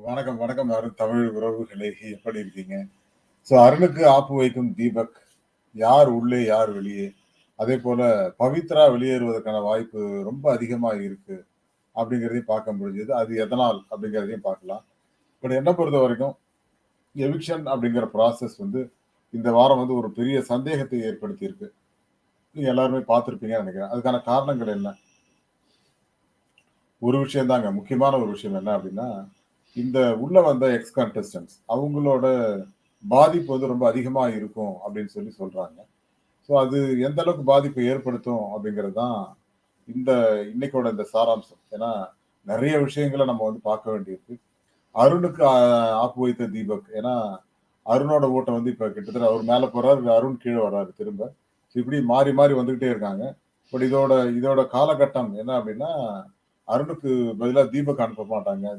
வணக்கம், வணக்கம் அருண் தமிழ் உறவுகளே! எப்படி இருக்கீங்க? அருணுக்கு ஆப்பு வைக்கும் தீபக். யார் உள்ளே, யார் வெளியே? அதேபோல பவித்ரா வெளியேறுவதற்கான வாய்ப்பு ரொம்ப அதிகமா இருக்கு. அப்படிங்கிறதையும் பார்க்க முடிஞ்சது. அது எதனால்? அப்படிங்கிறதையும் பார்க்கலாம். பட் என்ன பொறுத்தவரைக்கும், எவிக்ஷன் அப்படிங்கிற ப்ராசஸ் இந்த வாரம் ஒரு பெரிய சந்தேகத்தை ஏற்படுத்தியிருக்கு. நீங்க எல்லாருமே பார்த்திருப்பீங்கன்னு நெனைக்கிறேன். அதுக்கான காரணங்கள் என்ன? ஒரு விஷயம் தாங்க. முக்கியமான ஒரு விஷயம் என்ன அப்படின்னா, இந்த உள்ள வந்த எக்ஸ் கண்டஸ்டன்ட்ஸ் அவங்களோட பாதிப்பு ரொம்ப அதிகமா இருக்கும் அப்படின்னு சொல்றாங்க. அது எந்த அளவுக்கு பாதிப்பை ஏற்படுத்தும் அப்படிங்கிறது தான் இந்த இன்னைக்கோட இந்த சாராம்சம். ஏன்னா, நெறைய விஷயங்கள நம்ம பார்க்க வேண்டியிருக்கு. அருணுக்கு ஆப்பு வைத்த தீபக். ஏன்னா, அருணோட ஓட்டம் இப்ப கிட்டத்தட்ட அவர் மேல போறாரு, அருண் கீழ வர்றாரு திரும்ப. இப்படி மாறி, மாறி வந்துகிட்டே இருக்காங்க. பட் இதோட இதோட காலகட்டம் என்ன அப்படின்னா, அருணுக்கு பதிலா தீபக் அனுப்ப மாட்டாங்க.